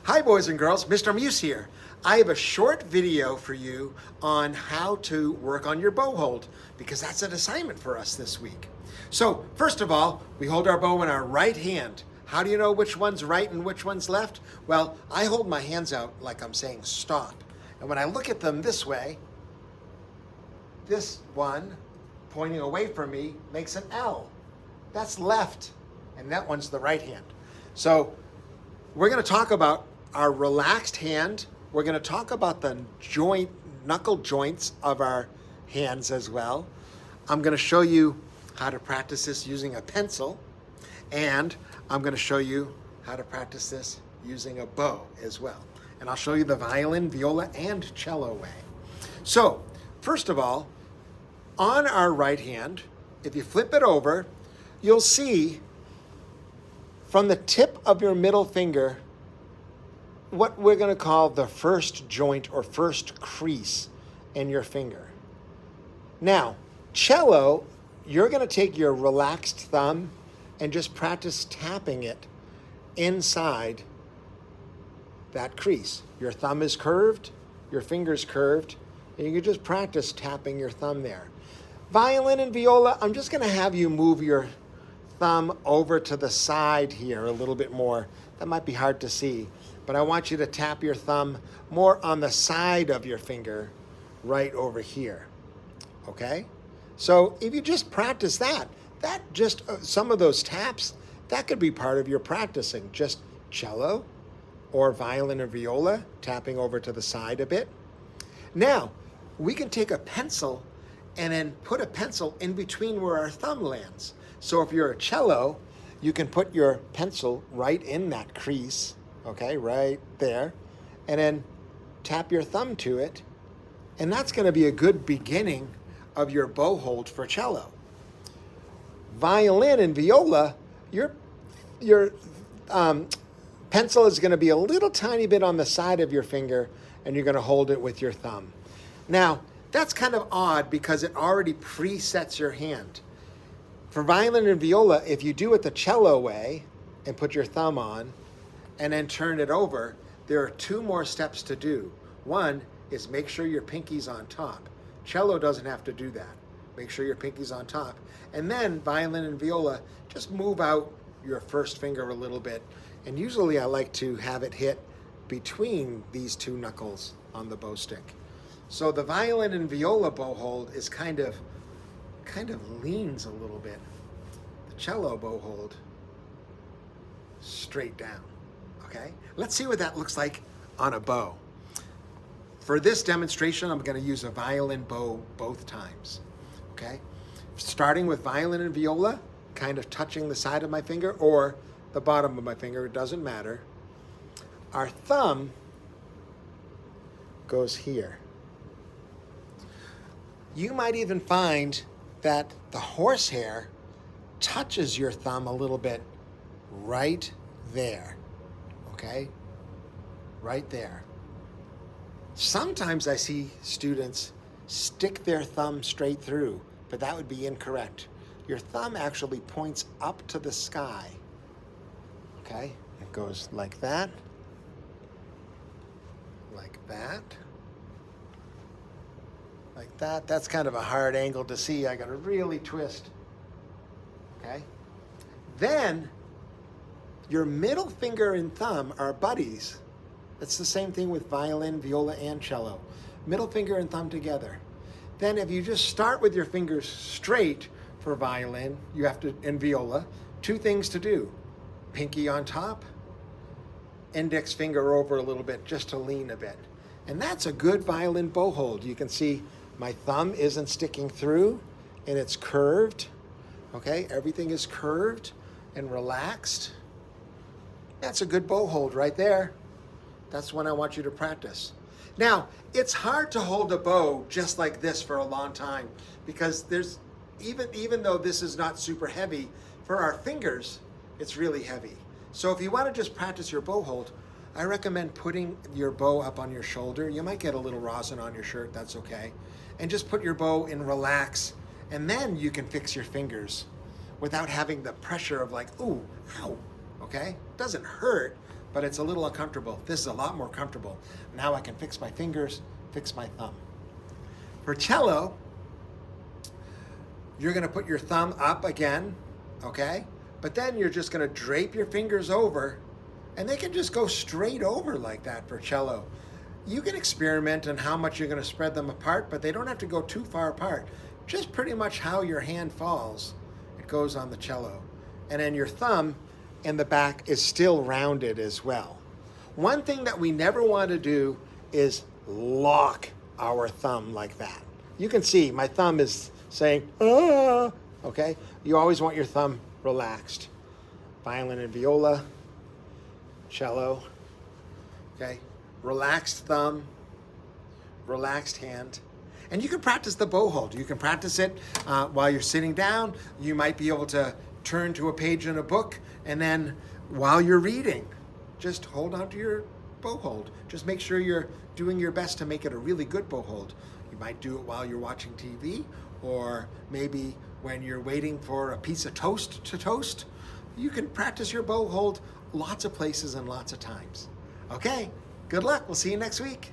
Hi boys and girls, Mr. Muise here. I have a short video for you on how to work on your bow hold because that's an assignment for us this week. So first of all, we hold our bow in our right hand. How do you know which one's right and which one's left? Well, I hold my hands out like I'm saying stop. And when I look at them this way, this one pointing away from me makes an L. That's left, and that one's the right hand. So we're going to talk about our relaxed hand. We're going to talk about the knuckle joints of our hands as well. I'm going to show you how to practice this using a pencil, and I'm going to show you how to practice this using a bow as well. And I'll show you the violin, viola, and cello way. So, first of all, on our right hand, if you flip it over, you'll see from the tip of your middle finger what we're going to call the first joint or first crease in your finger. Now, cello, you're going to take your relaxed thumb and just practice tapping it inside that crease. Your thumb is curved, your finger's curved, and you can just practice tapping your thumb there. Violin and viola, I'm just going to have you move your thumb over to the side here a little bit more. That might be hard to see, but I want you to tap your thumb more on the side of your finger right over here, okay? So if you just practice that just some of those taps, that could be part of your practicing, just cello or violin or viola, tapping over to the side a bit. Now, we can take a pencil and then put a pencil in between where our thumb lands. So if you're a cello, you can put your pencil right in that crease, okay, right there, and then tap your thumb to it, and that's going to be a good beginning of your bow hold for cello. Violin and viola, your pencil is going to be a little tiny bit on the side of your finger, and you're going to hold it with your thumb. Now, that's kind of odd because it already presets your hand. For violin and viola, if you do it the cello way and put your thumb on and then turn it over, there are two more steps to do. One is make sure your pinky's on top. Cello doesn't have to do that. Make sure your pinky's on top. And then violin and viola, just move out your first finger a little bit. And usually I like to have it hit between these two knuckles on the bow stick. So the violin and viola bow hold is kind of leans a little bit. The cello bow hold, straight down, okay? Let's see what that looks like on a bow. For this demonstration, I'm gonna use a violin bow both times, okay? Starting with violin and viola, kind of touching the side of my finger or the bottom of my finger, it doesn't matter. Our thumb goes here. You might even find that the horsehair touches your thumb a little bit right there, okay? Right there. Sometimes I see students stick their thumb straight through, but that would be incorrect. Your thumb actually points up to the sky, okay? It goes like that, like that. Like that. That's kind of a hard angle to see. I gotta really twist, okay? Then, your middle finger and thumb are buddies. It's the same thing with violin, viola, and cello. Middle finger and thumb together. Then if you just start with your fingers straight for violin, you have to, and viola, two things to do. Pinky on top, index finger over a little bit just to lean a bit. And that's a good violin bow hold. You can see my thumb isn't sticking through and it's curved, okay? Everything is curved and relaxed. That's a good bow hold right there. That's when I want you to practice. Now, it's hard to hold a bow just like this for a long time because there's, even though this is not super heavy, for our fingers, it's really heavy. So if you want to just practice your bow hold, I recommend putting your bow up on your shoulder. You might get a little rosin on your shirt, that's okay. And just put your bow in relax, and then you can fix your fingers without having the pressure of like, ooh, ow, okay? It doesn't hurt, but it's a little uncomfortable. This is a lot more comfortable. Now I can fix my fingers, fix my thumb. For cello, you're going to put your thumb up again, okay? But then you're just going to drape your fingers over, and they can just go straight over like that for cello. You can experiment on how much you're going to spread them apart, but they don't have to go too far apart. Just pretty much how your hand falls, it goes on the cello. And then your thumb in the back is still rounded as well. One thing that we never want to do is lock our thumb like that. You can see my thumb is saying, ah, okay? You always want your thumb relaxed. Violin and viola, cello, okay? Relaxed thumb, relaxed hand. And you can practice the bow hold. You can practice it while you're sitting down. You might be able to turn to a page in a book, and then while you're reading, just hold on to your bow hold. Just make sure you're doing your best to make it a really good bow hold. You might do it while you're watching TV, or maybe when you're waiting for a piece of toast to toast. You can practice your bow hold lots of places and lots of times. Okay, good luck. We'll see you next week.